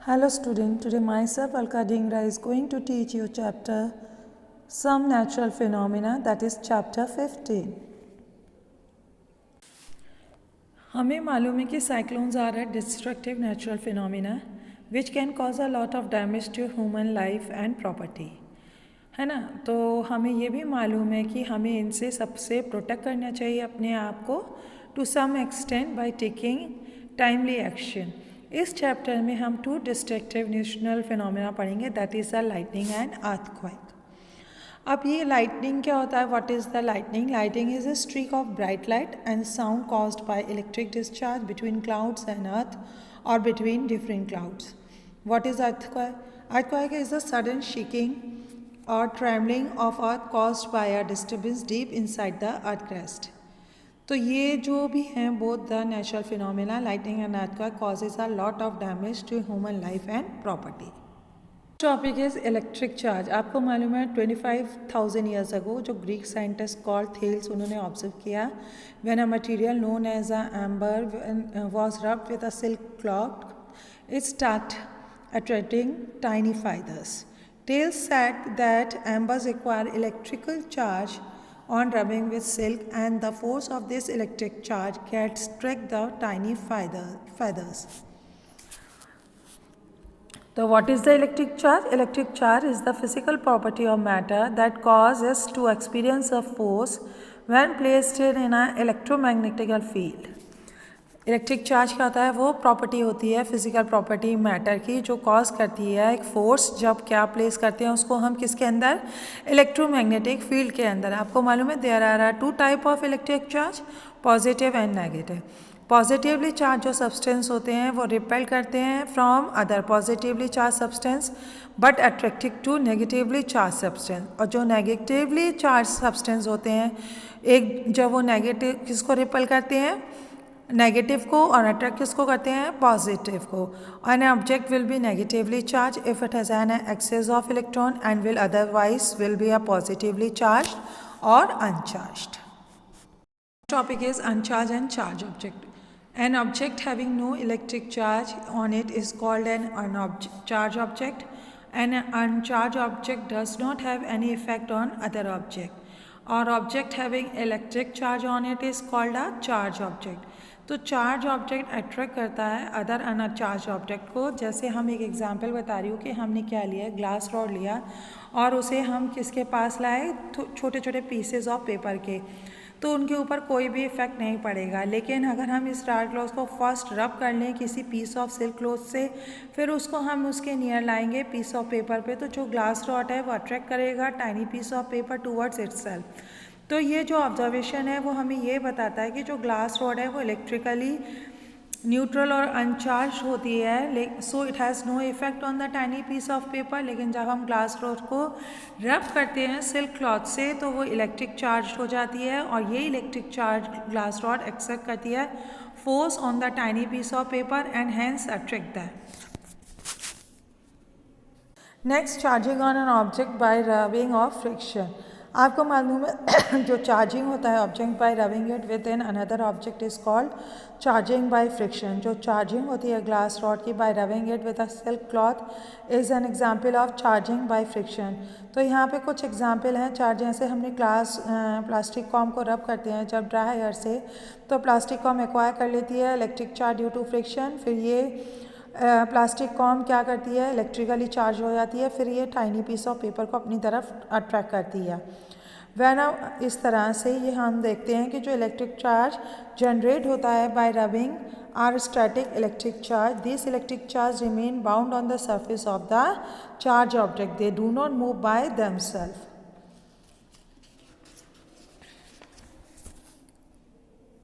Hello student, today myself Alka Dhingra is going to teach you chapter Some Natural Phenomena, that is chapter 15. हमें मालूम है कि cyclones are a destructive natural phenomena which can cause a lot of damage to human life and property, है ना। तो हमें ये भी मालूम है कि हमें इनसे सबसे प्रोटेक्ट करना चाहिए अपने आप को to some extent by taking timely action. इस चैप्टर में हम टू डिस्ट्रक्टिव नेचुरल फिनोमिना पढ़ेंगे, that is the lightning and earthquake. अब ये लाइटनिंग क्या होता है? What is the lightning? Lightning is a streak of bright light and sound caused by electric discharge between clouds and earth और between different clouds. What is earthquake? Earthquake is the sudden shaking और trembling of earth caused by a disturbance deep inside the earth crust. तो ये जो भी हैं both the natural phenomena lightning and earthquake causes a lot of damage to human life and property. Topic is electric charge. आपको मालूम है 25,000 years ago जो Greek scientist called Thales, उन्होंने ऑब्जर्व किया when a material known as a amber was rubbed with a silk cloth it start attracting tiny fibers. Thales said that embers acquire electrical charge on rubbing with silk, and the force of this electric charge can strike the tiny feathers. So what is the electric charge? Electric charge is the physical property of matter that causes to experience a force when placed in an electromagnetic field. Electric charge क्या होता है? वो property होती है physical property matter की जो cause करती है एक फोर्स। जब क्या प्लेस करते हैं उसको हम किसके अंदर? इलेक्ट्रोमैग्नेटिक फील्ड के अंदर। आपको मालूम है there are two type of electric charge, positive and negative. Positively charge जो सब्सटेंस होते हैं वो रिपेल करते हैं from other positively charge substance but attractive to negatively charge substance. और जो नेगेटिवली चार्ज सब्सटेंस होते हैं एक जब वो नेगेटिव किसको रिपेल करते हैं? नेगेटिव को, और अट्रैक्ट किसको करते हैं? पॉजिटिव को। An object will be negatively charge if it has an excess of electron and will otherwise will be a positively charge और uncharged. Topic is uncharged and charge object. An object having no electric charge on it is called an अनचार्ज object. An अनचार्ज object does not have any effect on other object, और object having electric charge on it is called a charge object. तो charge object attract करता है other अनचार्ज object को। जैसे हम एक example बता रही हूँ कि हमने क्या लिया, ग्लास रॉड लिया और उसे हम किसके पास लाए? छोटे छोटे पीसेस ऑफ पेपर के, तो उनके ऊपर कोई भी इफेक्ट नहीं पड़ेगा। लेकिन अगर हम इस रॉड क्लॉथ को फर्स्ट रब कर लें किसी पीस ऑफ सिल्क क्लॉथ से, फिर उसको हम उसके नियर लाएंगे पीस ऑफ पेपर पे, तो जो ग्लास रॉड है वो अट्रैक्ट करेगा tiny piece of paper towards itself. तो ये जो ऑब्जर्वेशन है वो हमें ये बताता है कि जो ग्लास रॉड है वो इलेक्ट्रिकली न्यूट्रल और अनचार्ज होती है, so it has no effect on the tiny piece of paper. लेकिन जब हम ग्लास रॉड को रब करते हैं सिल्क क्लॉथ से तो वो इलेक्ट्रिक चार्ज हो जाती है, और ये electric charge glass rod accept करती है force on the tiny piece of paper and hence attract that. Next, charging on an object by rubbing of friction. आपको मालूम है जो चार्जिंग होता है object by rubbing it with in another object is called charging by friction. जो charging होती है glass rod की by rubbing it with a silk cloth is an example of charging by friction. तो यहाँ पे कुछ एग्जांपल हैं charge. जैसे हमने प्लास्टिक कॉम को रब करते हैं जब ड्राई एयर से, तो प्लास्टिक कॉम एक्वायर कर लेती है electric charge due to friction. फिर ये प्लास्टिक कॉम क्या करती है? इलेक्ट्रिकली चार्ज हो जाती है, फिर ये टाइनी पीस ऑफ पेपर को अपनी तरफ अट्रैक्ट करती है। वैन इस तरह से ये हम देखते हैं कि जो इलेक्ट्रिक चार्ज जनरेट होता है by rubbing are static electric charge. This electric charge remain bound on the surface of the charge object, they do not move by themselves.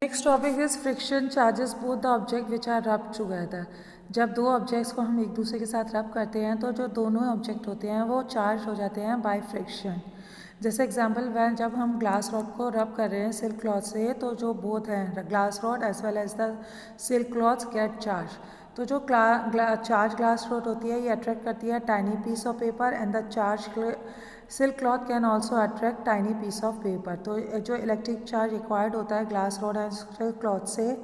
Next topic is friction charges both the object which are rubbed together. जब दो objects को हम एक दूसरे के साथ रब करते हैं तो जो दोनों ऑब्जेक्ट होते हैं वो चार्ज हो जाते हैं बाय फ्रिक्शन। जैसे एग्जांपल वैन जब हम ग्लास रॉड को रब कर रहे हैं सिल्क क्लॉथ से, तो जो बोथ हैं glass rod as well as the silk cloth get charge. तो जो चार्ज ग्लास रॉड होती है ये अट्रैक्ट करती है tiny piece of paper and the charge silk cloth can also attract tiny piece of paper. तो जो इलेक्ट्रिक चार्ज रिक्वायर्ड होता है glass rod and silk cloth से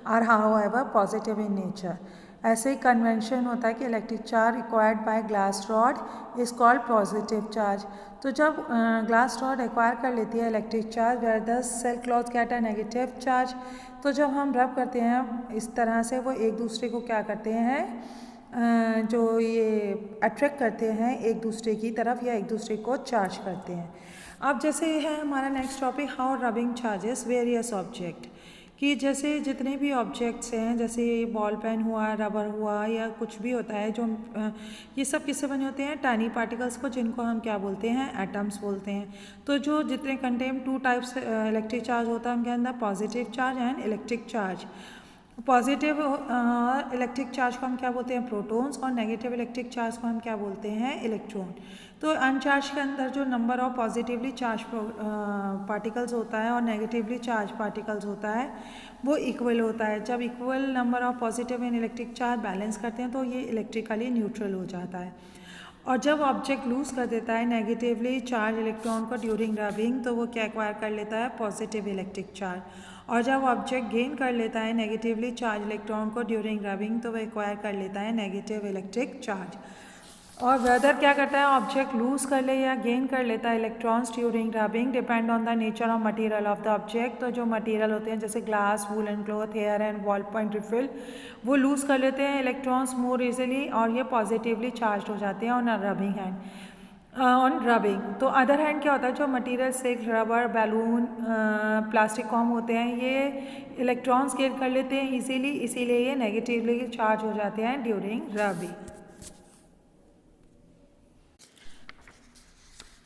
are however positive in nature. ऐसे ही कन्वेंशन होता है कि electric charge required by glass rod is called positive charge. तो जब ग्लास रॉड एक्वायर कर लेती है electric charge where the cell cloth get a negative charge, तो जब हम रब करते हैं इस तरह से वो एक दूसरे को क्या करते हैं, जो ये अट्रैक्ट करते हैं एक दूसरे की तरफ या एक दूसरे को चार्ज करते हैं। अब जैसे है हमारा next topic how rubbing charges various object, कि जैसे जितने भी ऑब्जेक्ट्स हैं जैसे बॉल पेन हुआ, रबर हुआ या कुछ भी होता है जो ये सब किससे बने होते हैं, टाइनी पार्टिकल्स को, जिनको हम क्या बोलते हैं, एटम्स बोलते हैं। तो जो जितने contain two types electric charge होता है उनके अंदर positive charge and electric charge. Positive electric charge को हम क्या बोलते हैं, प्रोटॉन्स, और नेगेटिव इलेक्ट्रिक चार्ज को हम क्या बोलते हैं, इलेक्ट्रॉन। तो अनचार्ज के अंदर जो number of positively charge particles होता है और नेगेटिवली चार्ज पार्टिकल्स होता है वो इक्वल होता है। जब equal number of positive and electric charge balance करते हैं तो ये इलेक्ट्रिकली न्यूट्रल हो जाता है। और जब ऑब्जेक्ट लूज़ कर देता है नेगेटिवली चार्ज इलेक्ट्रॉन को ड्यूरिंग रबिंग, तो वो क्या एक्वायर कर लेता है, पॉजिटिव इलेक्ट्रिक चार्ज। और जब ऑब्जेक्ट गेन कर लेता है नेगेटिवली चार्ज इलेक्ट्रॉन को ड्यूरिंग रबिंग, तो वो एक्वायर कर लेता है नेगेटिव इलेक्ट्रिक चार्ज। और वेदर क्या करता है, ऑब्जेक्ट लूज कर ले या गेन कर लेता है electrons during rubbing, depend on the nature of material of the object. तो जो मटेरियल होते हैं जैसे glass, woollen cloth, hair and ball point refill, वो लूज कर लेते हैं इलेक्ट्रॉन्स मोर इजीली और ये पॉजिटिवली चार्ज हो जाते हैं on rubbing hand on rubbing. तो अदर हैंड क्या होता है, जो मटेरियल से रबर, बैलून, प्लास्टिक कॉम होते हैं ये इलेक्ट्रॉन्स गेन कर लेते हैं इजीली, इसीलिए ये नेगेटिवली चार्ज हो जाते हैं ड्यूरिंग रबिंग।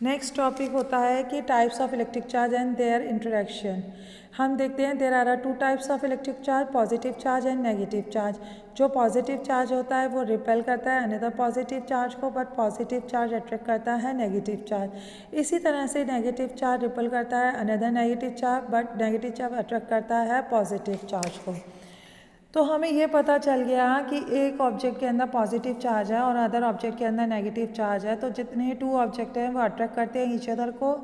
नेक्स्ट टॉपिक होता है कि types of electric charge and their interaction. हम देखते हैं there are two types of electric charge, positive charge and negative charge. जो पॉजिटिव चार्ज होता है वो रिपेल करता है अनदर पॉजिटिव चार्ज को, बट पॉजिटिव चार्ज अट्रैक्ट करता है नेगेटिव चार्ज। इसी तरह से नेगेटिव चार्ज रिपेल करता है another negative charge, but negative charge attract करता है पॉजिटिव चार्ज को। तो हमें ये पता चल गया कि एक ऑब्जेक्ट के अंदर पॉजिटिव चार्ज है और अदर ऑब्जेक्ट के अंदर नेगेटिव चार्ज है, तो जितने टू ऑब्जेक्ट हैं वो अट्रैक्ट करते हैं ईच अदर को।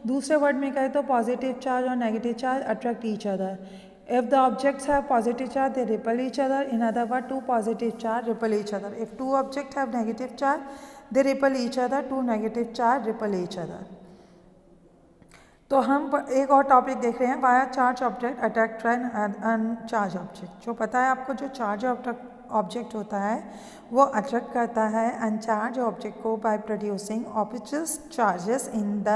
दूसरे वर्ड में कहें तो पॉजिटिव चार्ज और negative charge attract each other. If the objects have positive charge they repel each other, in other word two positive charge repel each other. If two object have negative charge they repel each other, two negative charge repel each other. तो हम एक और topic देख रहे हैं, via charge object attract an अनचार्ज object. जो पता है आपको, जो चार्ज ऑब्जेक्ट होता है वो अट्रैक्ट करता है अनचार्ज ऑब्जेक्ट को by producing opposite charges in the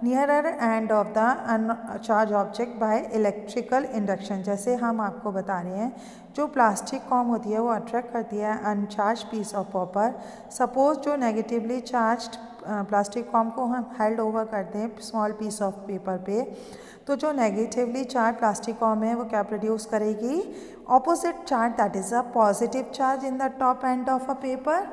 nearer and of the अनचार्ज object by electrical induction. जैसे हम आपको बता रहे हैं जो प्लास्टिक कॉम होती है वो अट्रैक्ट करती है uncharge piece of paper. Suppose जो नेगेटिवली चार्ज्ड प्लास्टिक कॉम को हम हेल्ड ओवर करते हैं स्मॉल पीस ऑफ पेपर पे, तो जो नेगेटिवली चार्ज प्लास्टिक कॉम है वो क्या प्रोड्यूस करेगी, opposite charge, that is a positive charge in the top end of a paper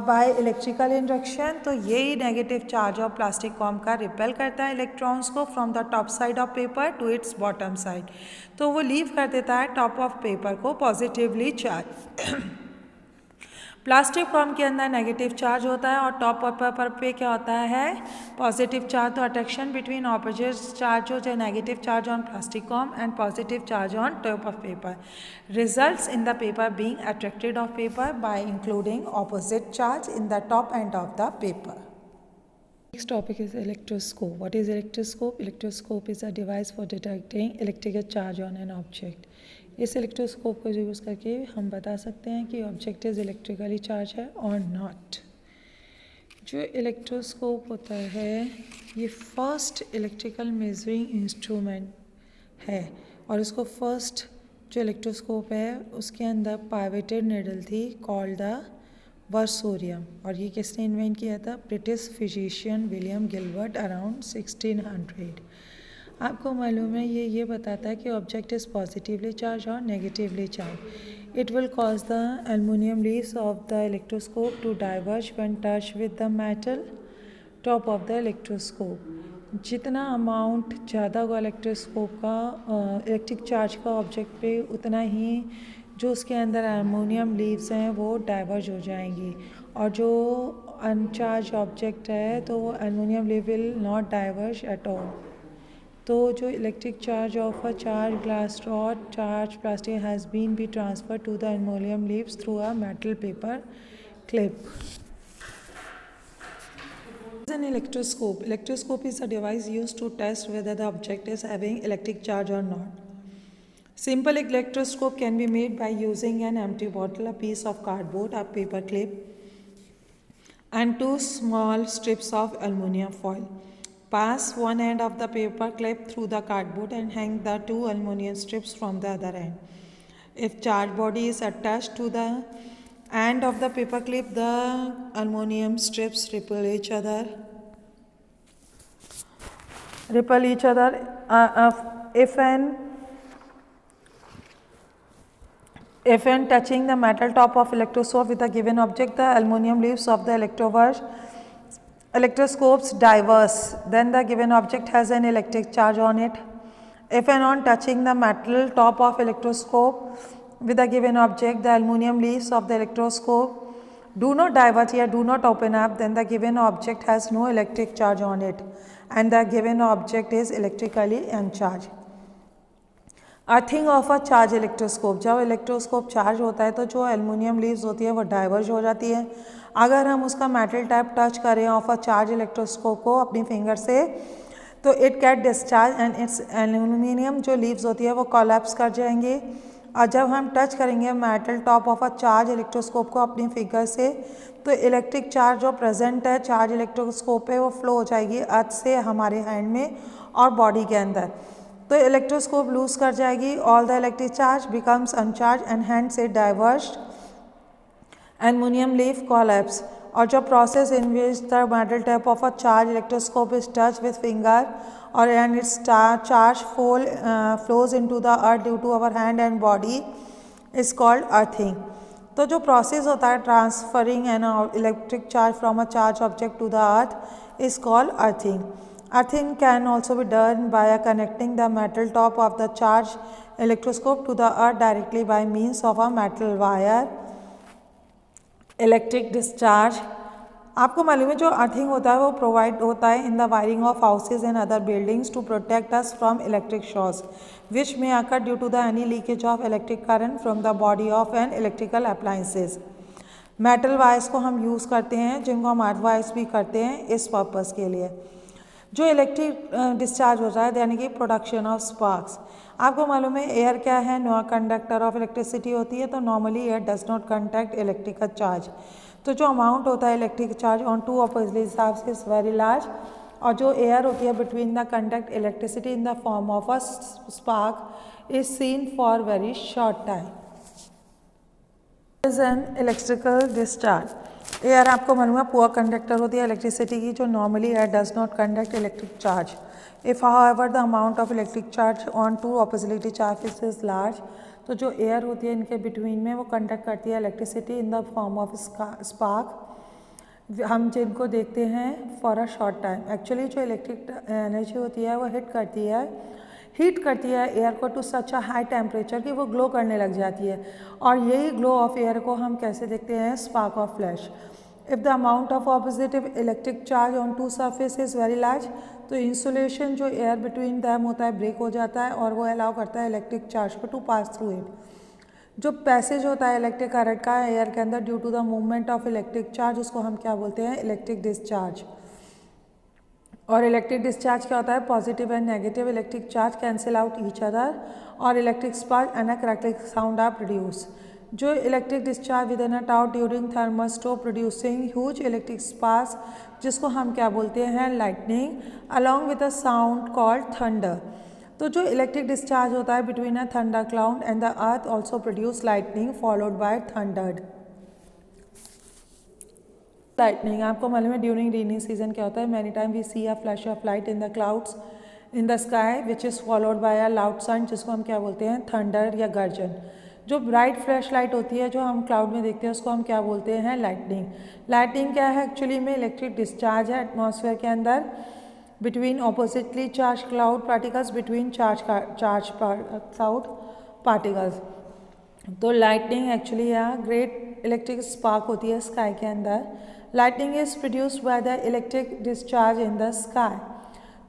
by electrical induction. तो यही negative charge of plastic com का रिपेल करता है इलेक्ट्रॉन्स को from the top side of paper two it's bottom side, तो वो leave कर देता है टॉप ऑफ पेपर को पॉजिटिवली चार्ज। प्लास्टिक कॉम के अंदर नेगेटिव चार्ज होता है और टॉप ऑफ पेपर पे क्या होता है, पॉजिटिव चार्ज। तो अट्रैक्शन बिटवीन ऑपोजिट चार्ज जो negative charge on plastic com and positive charge on top of paper results in the paper being attracted of paper bye including opposite charge in the top end of the paper. Next topic is electroscope. What is electroscope? Electroscope is a device for detecting electrical charge on an object. इस electroscope को use करके हम बता सकते हैं कि object is electrically charge है और नॉट। जो इलेक्ट्रोस्कोप होता है ये फर्स्ट इलेक्ट्रिकल मेजरिंग इंस्ट्रूमेंट है और इसको फर्स्ट जो इलेक्ट्रोस्कोप है उसके अंदर पाइवेटेड निडल थी कॉल्ड द वर्सोरियम, और ये किसने इन्वेंट किया था, British physician William Gilbert around 1600। आपको मालूम है ये बताता है कि ऑब्जेक्ट इज़ पॉजिटिवली चार्ज और negatively charge. It will cause the aluminium leaves of the electroscope to diverge when touch with the metal top of the electroscope. जितना amount ज़्यादा होगा इलेक्ट्रोस्कोप का इलेक्ट्रिक चार्ज का ऑब्जेक्ट पे, उतना ही जो उसके अंदर एल्युमिनियम लीव्स हैं वो डाइवर्ज हो जाएंगी, और जो अनचार्ज ऑब्जेक्ट है तो वो aluminium leave will not diverge at all. तो जो electric charge of a charge glass rod charge plastic has been transferred to the aluminum leaves through a metal paper clip. An electroscope. Electroscope is a device used to test whether the object is having electric charge or not. Simple electroscope can be made by using an empty bottle, a piece of cardboard, a paper clip, and two small strips of aluminum foil. Pass one end of the paper clip through the cardboard and hang the two aluminum strips from the other end. If charge body is attached to the end of the paper clip, the aluminum strips repel each other. If when touching the metal top of electroscope with a given object, the aluminum leaves of the electroscopes diverge, then the given object has an electric charge on it. If and on touching the metal top of electroscope with a given object, the aluminum leaves of the electroscope do not diverge or do not open up, then the given object has no electric charge on it and the given object is electrically uncharged. Earthing of a charge electroscope. जब electroscope charge होता है तो जो aluminium leaves होती है वो diverge हो जाती है. अगर हम उसका मेटल टैप टच करें ऑफ अ चार्ज इलेक्ट्रोस्कोप को अपनी फिंगर से तो it get discharge and it's aluminium जो लीव्स होती है वो कोलैप्स कर जाएंगे. और जब हम टच करेंगे metal top of a charge electroscope को अपनी फिंगर से तो इलेक्ट्रिक चार्ज जो प्रेजेंट है चार्ज इलेक्ट्रोस्कोप पे वो फ्लो हो जाएगी अर्थ से हमारे हैंड में और बॉडी के अंदर. तो इलेक्ट्रोस्कोप लूज कर जाएगी. All the electric charge becomes uncharged and hand से डाइवर्स्ड एल्युमिनियम लीफ कोलैप्स. और जो process in which the metal tap of a charge electroscope is touch with finger और and its charge flows into the earth due to our hand and body is called earthing. तो जो process होता है transferring an electric charge from a charge object to the earth is called earthing. Earthing can also be done by connecting the metal top of the charge electroscope to the earth directly by means of a metal wire. Electric discharge. आपको मालूम है जो earthing होता है वो provide होता है in the wiring of houses and other buildings to protect us from electric shocks which may occur due to the any leakage of electric current from the body of an electrical appliances. Metal wires को हम use करते हैं जिनको हम अर्थ wires भी करते हैं इस पर्पज़ के लिए. जो इलेक्ट्रिक डिस्चार्ज होता है यानी कि प्रोडक्शन ऑफ स्पार्क्स. आपको मालूम है एयर क्या है नो कंडक्टर ऑफ इलेक्ट्रिसिटी होती है. तो normally air does not conduct electrical charge. तो जो अमाउंट होता है electric charge on two opposite sides is very large. और जो एयर होती है between the conduct electricity in the form of a spark is seen for very short time. Is an electrical discharge. Air आपको मालूम है poor conductor होती है electricity की. जो normally air does not conduct electric charge. If however the amount of electric charge on two opposite charges is large. तो जो air होती है इनके बिटवीन में वो कंडक्ट करती है electricity in the form of spark. हम जिनको देखते हैं for a short time. Actually जो इलेक्ट्रिक एनर्जी होती है वो हीट करती है एयर को to such a high temperature कि वो ग्लो करने लग जाती है. और यही ग्लो ऑफ एयर को हम कैसे देखते हैं spark of flash. If the amount of opposite electric charge on two surface is very large तो इंसुलेशन जो एयर बिटवीन दैम होता है ब्रेक हो जाता है और वो अलाउ करता है इलेक्ट्रिक चार्ज को टू पास थ्रू इट. जो पैसेज होता है इलेक्ट्रिक करंट का एयर के अंदर due to the movement of electric charge उसको हम क्या बोलते हैं इलेक्ट्रिक डिस्चार्ज. और इलेक्ट्रिक डिस्चार्ज क्या होता है positive and negative electric charge cancel out each other और electric spark and a crackling sound are produce. जो electric discharge within a tow during थर्मोस्टॉप प्रोड्यूसिंग ह्यूज इलेक्ट्रिक स्पार्क्स जिसको हम क्या बोलते हैं lightning along with a sound called thunder. तो जो इलेक्ट्रिक डिस्चार्ज होता है between a thunder cloud and the earth also produce lightning followed by thundered. Lightning आपको मालूम है ड्यूरिंग रेनी सीजन क्या होता है many time we see a flash of light in the clouds in the sky which is followed by a loud sound जिसको हम क्या बोलते हैं थंडर या गर्जन. जो ब्राइट फ्लैश लाइट होती है जो हम क्लाउड में देखते हैं उसको हम क्या बोलते हैं लाइटनिंग. लाइटनिंग क्या है एक्चुअली में इलेक्ट्रिक डिस्चार्ज है एटमॉस्फेयर के अंदर between oppositely charge cloud particles between charge cloud particles. तो लाइटनिंग एक्चुअली यहाँ ग्रेट इलेक्ट्रिक स्पार्क होती है स्काई के अंदर. Lightning is produced by the electric discharge in the sky.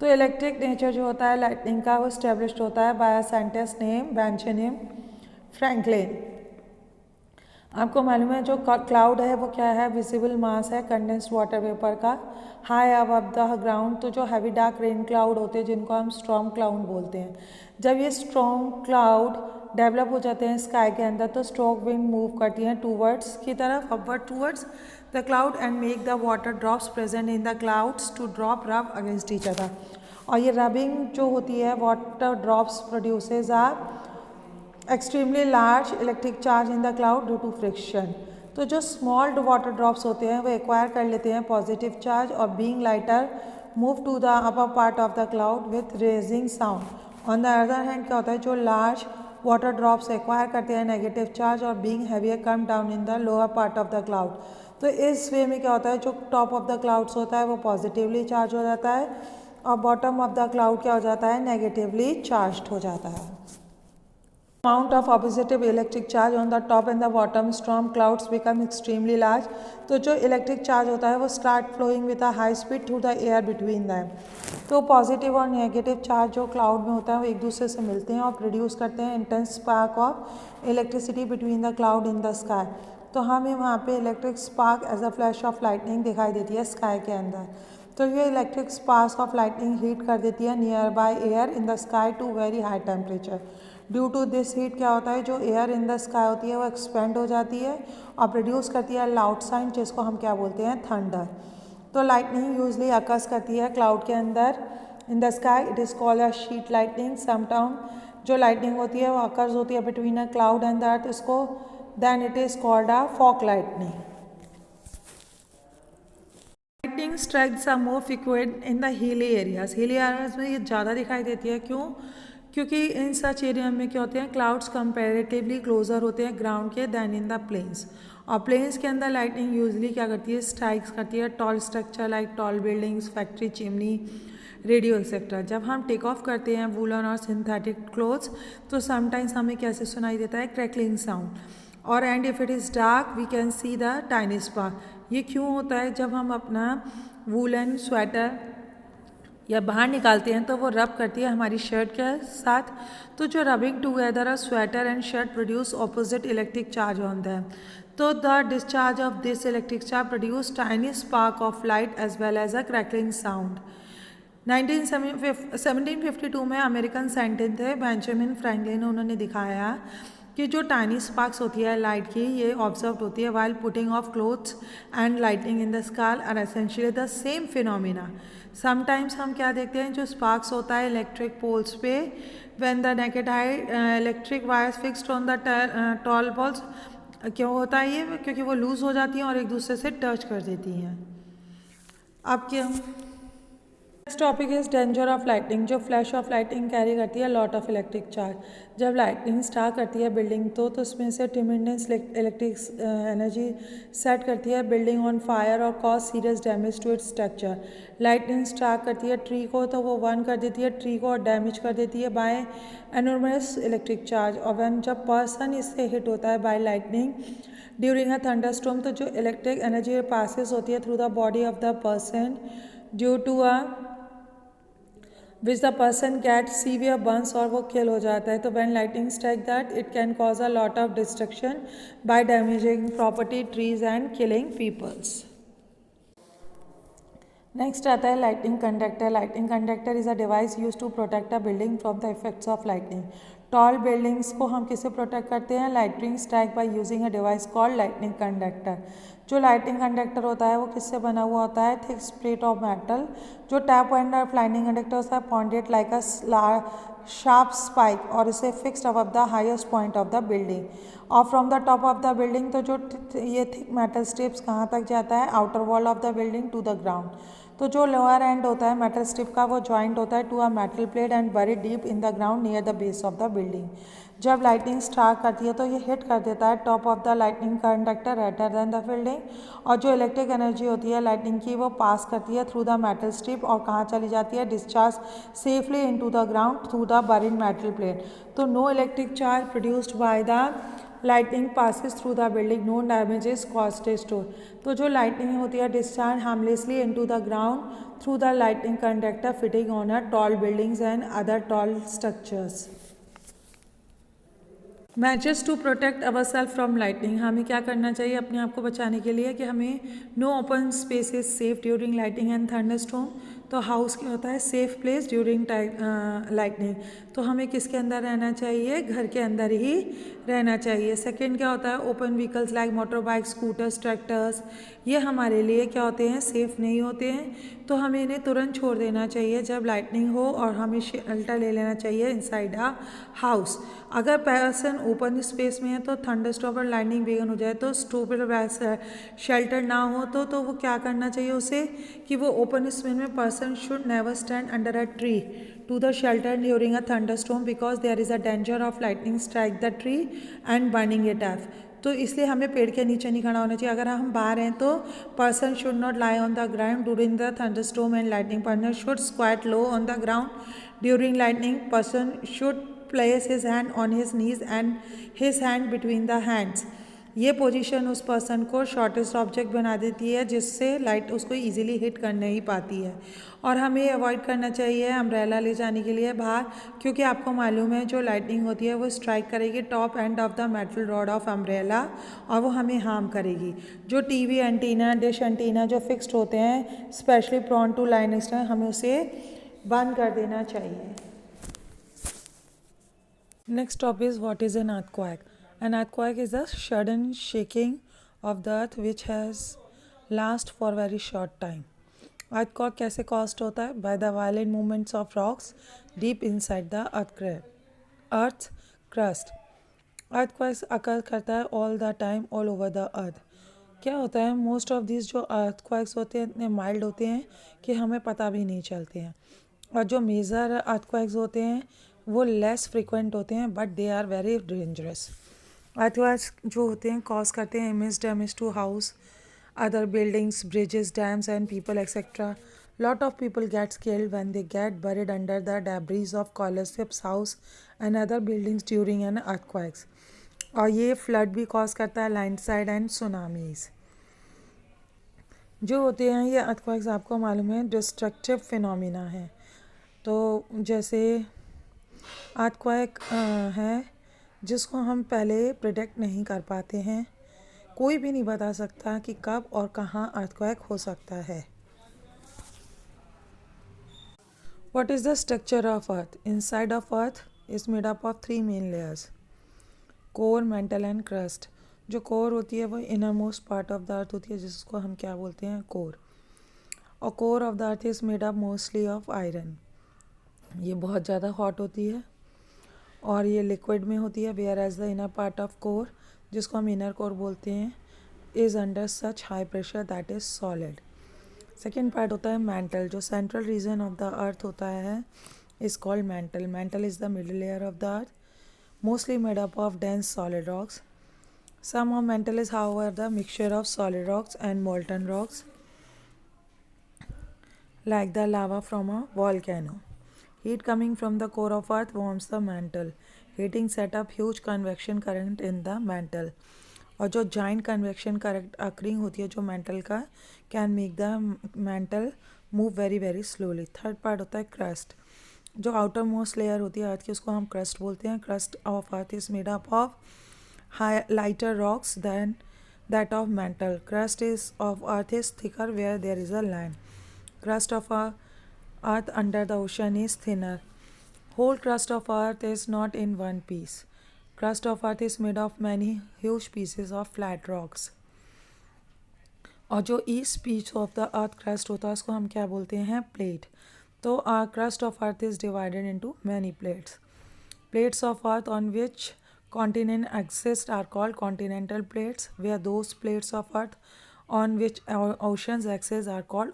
तो इलेक्ट्रिक नेचर जो होता है लाइटनिंग का वो स्टेब्लिश्ड होता है by a scientist name Benjamin Franklin. आपको मालूम है जो क्लाउड है वो क्या है, विजिबल मास है कंडेंस्ड वाटर वेपर का हाई अबव द ग्राउंड। तो जो हैवी डार्क रेन क्लाउड होते हैं जिनको हम स्टॉर्म क्लाउड बोलते हैं, जब ये स्टॉर्म क्लाउड डेवलप हो जाते हैं स्काई के अंदर तो स्ट्रोक विंड मूव करती हैं टूवर्ड्स की तरफ, upward towards the cloud and make the water drops present in the clouds to drop rub against each other. और ये रबिंग जो होती है water drops produces are extremely large electric charge in the cloud due to friction. तो जो small water drops होते हैं वो एक्वायर कर लेते हैं पॉजिटिव चार्ज और being lighter move to the upper part of the cloud with raising sound. On the other hand क्या होता है, जो लार्ज वाटर ड्रॉप्स एक्वायर करते हैं नेगेटिव चार्ज और being heavier come down in the lower part of the cloud. तो इस वे में क्या होता है, जो टॉप ऑफ द क्लाउड्स होता है वो पॉजिटिवली चार्ज हो जाता है और बॉटम ऑफ द क्लाउड क्या हो जाता है, नेगेटिवली चार्ज हो जाता है। Amount of oppositive electric charge on the top and the bottom storm clouds become extremely large। तो जो इलेक्ट्रिक चार्ज होता है वो start flowing with a high speed through the air between them. तो positive और नेगेटिव चार्ज जो cloud में होता है वो एक दूसरे से मिलते हैं और प्रोड्यूस करते हैं intense spark of electricity between the cloud in the sky. तो हमें वहाँ पे electric spark as a flash of lightning दिखाई देती है स्काई के अंदर। तो ये electric spark of lightning heat कर देती है nearby air in the sky to very high temperature. Due to this heat क्या होता है, जो एयर इन द स्काई होती है वो एक्सपेंड हो जाती है और प्रोड्यूस करती है लाउड साउंड जिसको हम क्या बोलते हैं, थंडर। तो लाइटनिंग यूजली अकर्स करती है क्लाउड के अंदर in the sky, it is called a sheet lightning. समटाउन जो लाइटनिंग होती है वो अकर्स होती है between a cloud and the earth, इसको then it is called a fork lightning. Lightning strikes are more frequent in the hilly areas. Hilly areas में ये ज़्यादा दिखाई देती है, क्यों? क्योंकि इन सच एरिया में क्या होते हैं, क्लाउड्स कंपैरेटिवली क्लोजर होते हैं ग्राउंड के दैन इन द प्लेन्स। और प्लेन्स के अंदर लाइटनिंग यूजली क्या करती है, स्ट्राइक्स करती है tall structure like tall buildings, factory, chimney, radio etcetera. जब हम टेक ऑफ करते हैं वूलन और सिंथेटिक क्लोथ्स तो समटाइम्स हमें कैसे सुनाई देता है, क्रैकलिंग साउंड। और and if it is dark we can see the tiny spark. ये क्यों होता है, जब हम अपना वूलन स्वेटर या बाहर निकालते हैं तो वो रब करती है हमारी शर्ट के साथ। तो जो rubbing together a sweater and shirt produce opposite electric charge on them. तो the discharge of this electric charge produce tiny spark of light as well as a crackling sound. 1752 में अमेरिकन साइंटिस्ट थे Benjamin Franklin, उन्होंने दिखाया कि जो tiny sparks होती है light की, ये ऑब्जर्व होती है while putting off clothes and lightning in the sky are essentially the same phenomena. Sometimes हम क्या देखते हैं, जो स्पार्क्स होता है इलेक्ट्रिक पोल्स पे when the naked eye electric wires fixed on the tall poles. क्यों होता है ये, क्योंकि वो लूज हो जाती हैं और एक दूसरे से टच कर देती हैं। अब क्या next topic is danger of lightning. जो फ्लैश ऑफ लाइटनिंग कैरी करती है लॉट ऑफ इलेक्ट्रिक चार्ज। जब लाइटनिंग स्टार्ट करती है बिल्डिंग तो उसमें से ट्रिमेंडस इलेक्ट्रिक एनर्जी सेट करती है बिल्डिंग ऑन फायर और cause serious damage to its structure. Lightning start करती है ट्री को तो वो बर्न कर देती है ट्री को और डैमेज कर देती है बाय एनॉर्मस इलेक्ट्रिक चार्ज। और व्हेन जब पर्सन इससे हिट होता है by lightning during a thunderstorm तो जो इलेक्ट्रिक एनर्जी पासिस होती है through the body of the person due to a which the person get severe burns और वो किल हो जाता है। तो when lightning strike that it can cause a lot of destruction by damaging property, trees and killing peoples. Next आता है lightning conductor. Lightning conductor is a device use to protect a building from the effects of lightning. Tall buildings को हम किससे protect करते हैं, lightning strike by using a device called lightning conductor. जो lightning conductor होता है वो किससे बना हुआ होता है, थिक प्लेट ऑफ मेटल। जो top end of lightning conductor होता है pointed like a sharp spike और इसे fixed above the highest point of the building और from the top of the building. तो जो ये थिक मेटल स्ट्रिप्स कहाँ तक जाता है, outer wall of the building to the ground. तो जो लोअर एंड होता है मेटल स्ट्रिप का वो जॉइंट होता है to a metal plate and bury deep in the ground near the base of the building. जब लाइटनिंग स्टार्ट करती है तो ये हिट कर देता है top of the lightning conductor rather than the building. और जो इलेक्ट्रिक एनर्जी होती है लाइटनिंग की वो पास करती है थ्रू द मेटल स्ट्रिप और कहाँ चली जाती है, discharge safely into the ground through the buried metal plate. तो no electric charge produced by the lightning passes through the building, no damages cost store. तो जो लाइटनिंग होती है discharge harmlessly into the ground through the lightning conductor fitting on a tall buildings and other tall structures. Matches to protect our self from lightning, हमें क्या करना चाहिए अपने आप को बचाने के लिए कि हमें no open spaces safe during lightning and thunderstorm. तो हाउस क्या होता है सेफ प्लेस ड्यूरिंग लाइटनिंग, तो हमें किसके अंदर रहना चाहिए, घर के अंदर ही रहना चाहिए। सेकंड क्या होता है open vehicles like motor bike, scooters, tractors, ये हमारे लिए क्या होते हैं सेफ़ नहीं होते हैं, तो हमें इन्हें तुरंत छोड़ देना चाहिए जब लाइटनिंग हो और हमें शेल्टर ले लेना चाहिए इनसाइड अ हाउस। अगर पर्सन ओपन स्पेस में है तो थंडरस्टॉर्म और लाइटनिंग बिगन हो जाए तो स्टूबल शेल्टर ना हो तो वो क्या करना चाहिए उसे कि वो ओपन स्पेस में person should never stand under a tree to the shelter during a thunderstorm because there is a danger of lightning strike the tree and burning it off। तो इसलिए हमें पेड़ के नीचे नहीं खड़ा होना चाहिए। अगर हम बाहर हैं तो person should not lie on the ground during the thunderstorm and lightning, person should squat low on the ground during lightning, person should place his hand on his knees and his hand between the hands. ये position उस person को shortest object बना देती है जिससे light उसको easily hit कर नहीं पाती है। और हमें अवॉइड करना चाहिए अम्ब्रेला ले जाने के लिए बाहर, क्योंकि आपको मालूम है जो लाइटनिंग होती है वो स्ट्राइक करेगी top end of the metal rod of umbrella और वो हमें हार्म करेगी। जो टीवी एंटीना, डिश एंटीना जो फिक्स्ड होते हैं specially prone to line extension, हमें उसे बंद कर देना चाहिए। Next topic is what is an earthquake. An earthquake is a sudden shaking of the earth which has last for very short time. Earthquake कैसे caused होता है? By the violent movements of rocks deep inside the earth's crust. Earthquakes occur करता है all the time all over the earth. क्या होता है most of this जो earthquakes होते हैं इतने माइल्ड होते हैं कि हमें पता भी नहीं चलते हैं, और जो मेजर earthquakes होते हैं वो लेस फ्रिक्वेंट होते हैं but they are very dangerous. Earthquakes जो होते हैं कॉज करते हैं image damage to house, other buildings, bridges, dams and people etcetera. Lot of people gets killed when they get buried under the debris of collapsed house and other buildings during an earthquakes. और ये flood भी cause करता है, landslide and tsunamis जो होते हैं। ये earthquakes आपको मालूम है डिस्ट्रक्टिव फिनोमिना है। तो जैसे अर्थक्वेक है जिसको हम पहले प्रिडिक्ट नहीं कर पाते हैं, कोई भी नहीं बता सकता कि कब और कहाँ अर्थक्वेक हो सकता है। What is the structure of earth? Inside of earth is made up of 3 main layers: core, mantle and crust। जो कोर होती है वो inner most part of the अर्थ होती है जिसको हम क्या बोलते हैं कोर। और core of the earth is made up mostly of iron. ये बहुत ज़्यादा हॉट होती है और ये लिक्विड में होती है, whereas the inner part of core जिसको हम इनर कोर बोलते हैं is under such high pressure that is solid. Second part होता है मैंटल, जो central region of the earth होता है is called mantle. Mantle is the middle layer of the earth mostly made up of dense solid rocks. Some of mantle is however the mixture of solid rocks and molten rocks like the lava from a volcano. Heat coming from the core of earth warms the mantle. Heating set up huge convection current in the mantle. और जो giant convection current occurring होती है जो mantle का can make the mantle move very very slowly. Third part होता है crust, जो outer most layer होती है अर्थ की उसको हम crust बोलते हैं। Crust of earth is made up of lighter rocks than that of mantle. Crust is of earth is thicker where there is a land. Crust of earth under the ocean is thinner. Whole crust of earth is not in one piece. Crust of earth is made of many huge pieces of flat rocks. और जो east piece of the earth crust होता है उसको हम क्या बोलते हैं plate. तो crust of earth is divided into many plates. Plates of earth on which continent exist are called continental plates, where those plates of earth on which oceans exist are called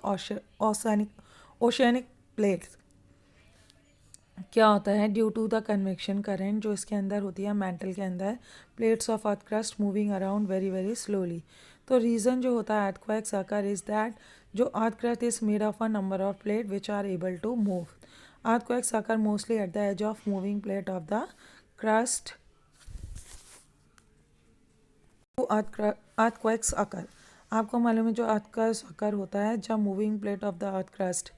oceanic plates। क्या होता है due to the convection current जो इसके अंदर होती है mantle के अंदर, plates of earth crust moving around very very slowly. तो रीज़न जो होता है अर्थक्वेक्स अकर इज दैट जो earth crust is made of a number of plate which are able to move. Earthquakes occur mostly at the edge of moving plate of the crust. earthquakes occur. आपको मालूम है जो अर्थ का अकर होता है जब moving plate of the earth crust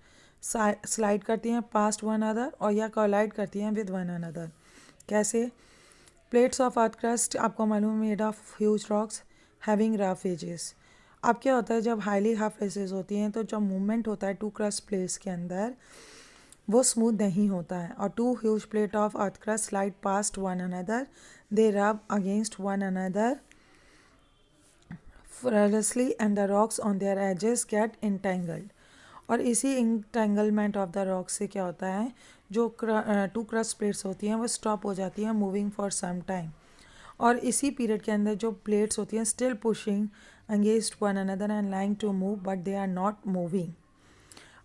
slide करती हैं पास्ट वन अदर और या कोलाइड करती हैं विद वन अनदर। कैसे? प्लेट्स ऑफ अर्थ क्रस्ट आपको मालूम है made of huge rocks having rough edges. अब क्या होता है जब हाईली रफ एजेस होती हैं तो जब मूवमेंट होता है टू क्रस्ट प्लेट्स के अंदर वो स्मूथ नहीं होता है और two huge plate of earth crust slide past one another, they rub against one another flawlessly and the rocks on their edges get entangled. और इसी इंटेंगलमेंट ऑफ द रॉक्स से क्या होता है जो टू क्रस्ट प्लेट्स होती हैं वो स्टॉप हो जाती हैं मूविंग फॉर सम टाइम, और इसी पीरियड के अंदर जो प्लेट्स होती हैं still pushing against one another and lying to move but they are not moving,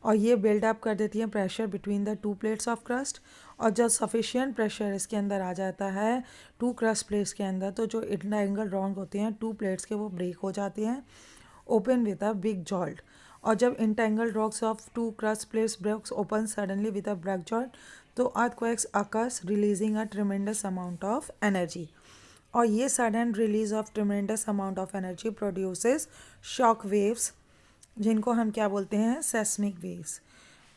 और ये बिल्डअप कर देती हैं pressure between the two plates of crust. और जब सफिशिएंट प्रेशर इसके अंदर आ जाता है टू क्रस्ट प्लेट्स के अंदर तो जो इंटेंगल रॉन्ग होते हैं टू प्लेट्स के वो ब्रेक हो जाते हैं open with a big jolt. और जब entangle rocks of two crust plates breaks open suddenly with a break jolt तो earthquakes occurs releasing a tremendous amount of energy, और ये sudden release of tremendous amount of energy produces shock waves जिनको हम क्या बोलते हैं seismic waves,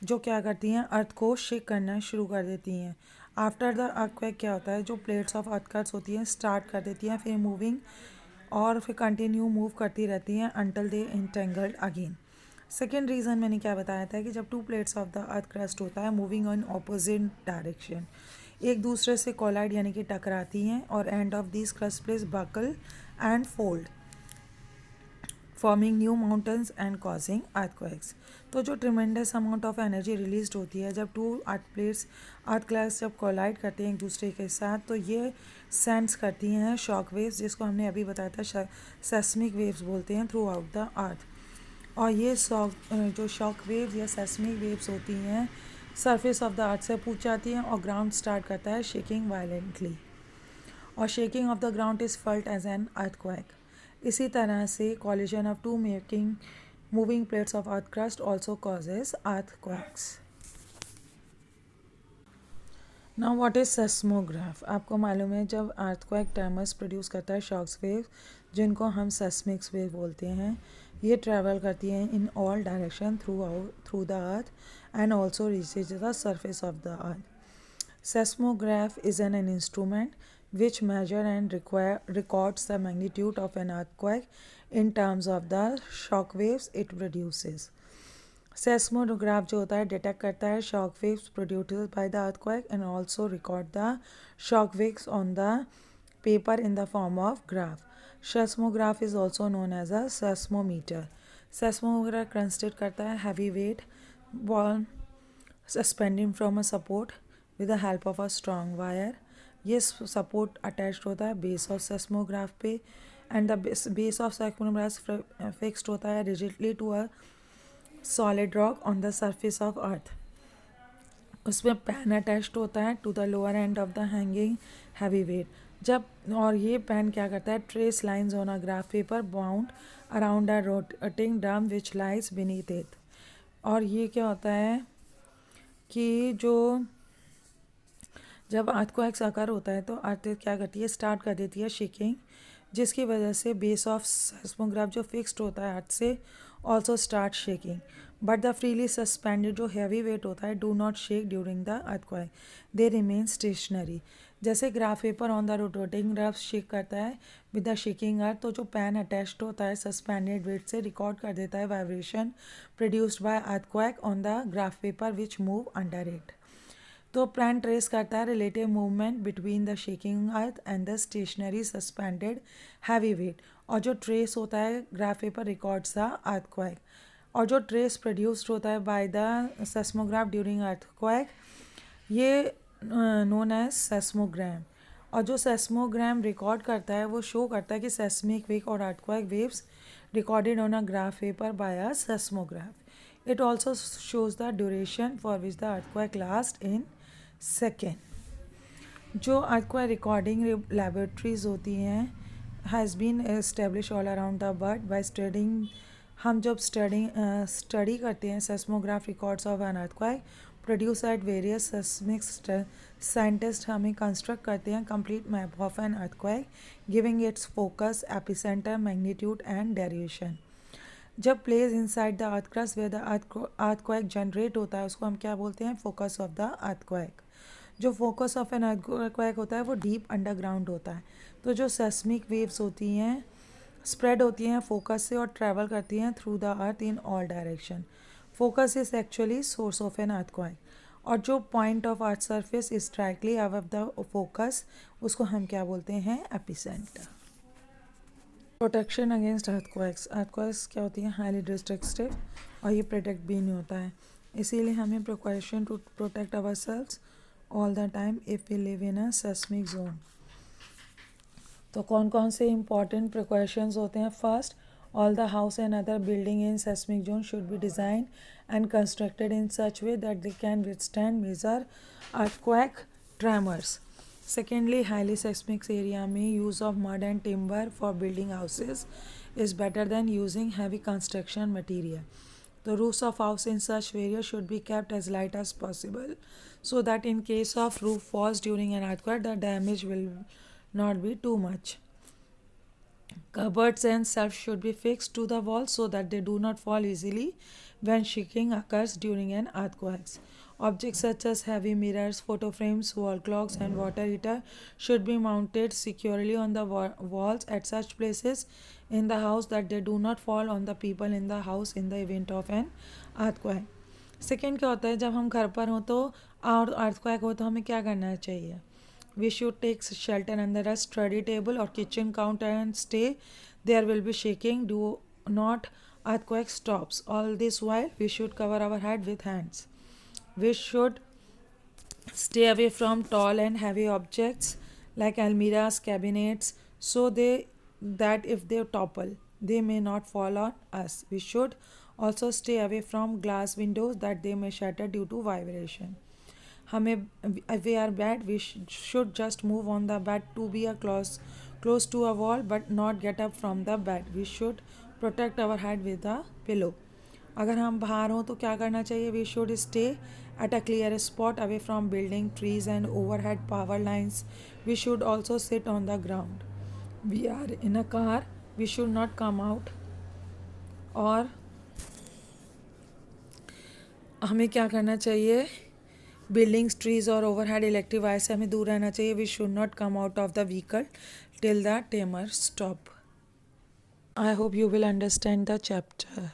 जो क्या करती हैं अर्थ को शेक करना शुरू कर देती हैं। आफ्टर द अर्थक्वेक क्या होता है जो प्लेट्स ऑफ अर्थकट्स होती हैं स्टार्ट कर देती हैं फिर मूविंग और फिर कंटिन्यू मूव करती रहती हैं until they entangled again. Second reason मैंने क्या बताया था कि जब to plates of the earth crust होता है मूविंग ऑन ऑपोजिट डायरेक्शन एक दूसरे से कोलाइड यानी कि टकराती हैं और end of this crust plates buckle and fold forming new mountains and causing earthquakes. तो जो tremendous amount of energy release होती है जब two earth plates earth class जब कोलाइड करते हैं एक दूसरे के साथ तो ये सेंस करती हैं शॉक वेव्स जिसको हमने अभी बताया था सेस्मिक वेव्स बोलते हैं थ्रू आउट द अर्थ। और ये जो शॉक वेव्स या सेस्मिक वेव्स होती हैं सरफेस ऑफ द अर्थ से पूछ जाती हैं और ग्राउंड स्टार्ट करता है शेकिंग वायलेंटली, और shaking of the ground is felt as an earthquake. इसी तरह से collision of two making moving plates of earth crust also causes earthquakes. Now what is seismograph? आपको मालूम है जब अर्थक्वेक ट्रेमर्स प्रोड्यूस करता है शॉक्स वेव जिनको हम सेस्मिक्स वेव बोलते हैं, ये ट्रैवल करती हैं in all direction through the earth and also reaches the surface of the earth. Seismograph is an instrument which measures and records the magnitude of an earthquake in terms of the shock waves it produces. Seismograph जो होता है detect करता है shock waves produced by the earthquake and also record the shock waves on the paper in the form of graph. Seismograph is also known as a seismometer. Seismograph consists करता है heavy weight ball suspended from a support with the help of a strong wire. ये support attached होता है base of seismograph पे and the base of seismograph fixed होता है rigidly to a solid rock on the surface of earth. उसमें pen attached होता है to the lower end of the hanging heavy weight जब, और ये पैन क्या करता है trace lines on a graph paper bound around a rotating drum which lies beneath it. और ये क्या होता है कि जो जब अर्थक्वेक्स आकर होता है तो अर्थ क्या करती है स्टार्ट कर देती है शेकिंग, जिसकी वजह से बेस ऑफ सेस्मोग्राफ जो फिक्स्ड होता है अर्थ से also start shaking, but the freely suspended जो हैवी वेट होता है do not shake during the earthquake, they remain stationary. जैसे graph paper on the rotating graph shake करता है विद द शेकिंग अर्थ, तो जो पैन अटैच्ड होता है सस्पेंडेड वेट से रिकॉर्ड कर देता है vibration produced by earthquake on the graph paper which move under it. तो पैन ट्रेस करता है relative movement between the shaking earth and the stationary suspended heavy weight, और जो ट्रेस होता है graph paper records the earthquake, और जो trace produced होता है by the seismograph during earthquake ये नोन एज सेस्मोग्राम। और जो सेस्मोग्राम रिकॉर्ड करता है वो शो करता है कि सेस्मिक वेव और earthquake waves recorded on a graph paper by a seismograph. It also shows the duration for which the earthquake last in second. जो अर्थक्वेक रिकॉर्डिंग लेबोरेटरीज होती हैं has been establish all around the world by studying. हम जब study करते हैं seismograph records of an earthquake produce at various seismic scientist हमें construct करते हैं complete map of an earthquake giving it's focus epicentre magnitude and derivation. जब place inside the earth crust where the earthquake generate होता है उसको हम क्या बोलते हैं, फोकस ऑफ द अर्थक्वेक। जो फोकस ऑफ एन अर्थक्वेक होता है वो डीप अंडरग्राउंड होता है। तो जो सेस्मिक वेव्स होती हैं स्प्रेड होती हैं फोकस से और ट्रैवल करती हैं through the earth in all direction. Focus is actually source of an earthquake, और जो point of earth surface is directly above the focus उसको हम क्या बोलते हैं, epicentre. Protection against earthquakes. Earthquakes क्या होती है, हाईली डिस्ट्रक्टिव, और ये प्रोटेक्ट भी नहीं होता है, इसीलिए हमें precaution to protect our selves all the time if we live in a seismic zone. तो कौन कौन से इम्पॉर्टेंट प्रिकॉशंस होते हैं। First, all the house and other building in seismic zone should be designed and constructed in such way that they can withstand major earthquake tremors. Secondly, highly seismic area में use of mud and timber for building houses is better than using heavy construction material. The roofs of house in such areas should be kept as light as possible so that in case of roof falls during an earthquake, the damage will not be too much. Cupboards and shelves should be fixed to the walls so that they do not fall easily when shaking occurs during an earthquake. Objects such as heavy mirrors, photo frames, wall clocks, and water heater should be mounted securely on the walls at such places in the house that they do not fall on the people in the house in the event of an earthquake. Second क्या होता है, जब हम घर पर हों तो और अर्थक्वेक हो तो हमें क्या करना चाहिए, we should take shelter under a study table or kitchen counter and stay there will be shaking, do not earthquake stops. All this while we should cover our head with hands. We should stay away from tall and heavy objects like almirahs, cabinets, so that if they topple, they may not fall on us. We should also stay away from glass windows that they may shatter due to vibration. हमें if we are bed, we should just move on the bed to be close to a wall but not get up from the bed. We should protect our head with a pillow. अगर हम बाहर हों तो क्या करना चाहिए, we should stay at a clear spot away from building, trees and overhead power lines. We should also sit on the ground. We are in a car, we should not come out. और हमें क्या करना चाहिए, buildings, trees और overhead electric wire से हमें दूर रहना चाहिए. We should not come out of the vehicle till the timer stop. I hope you will understand the chapter.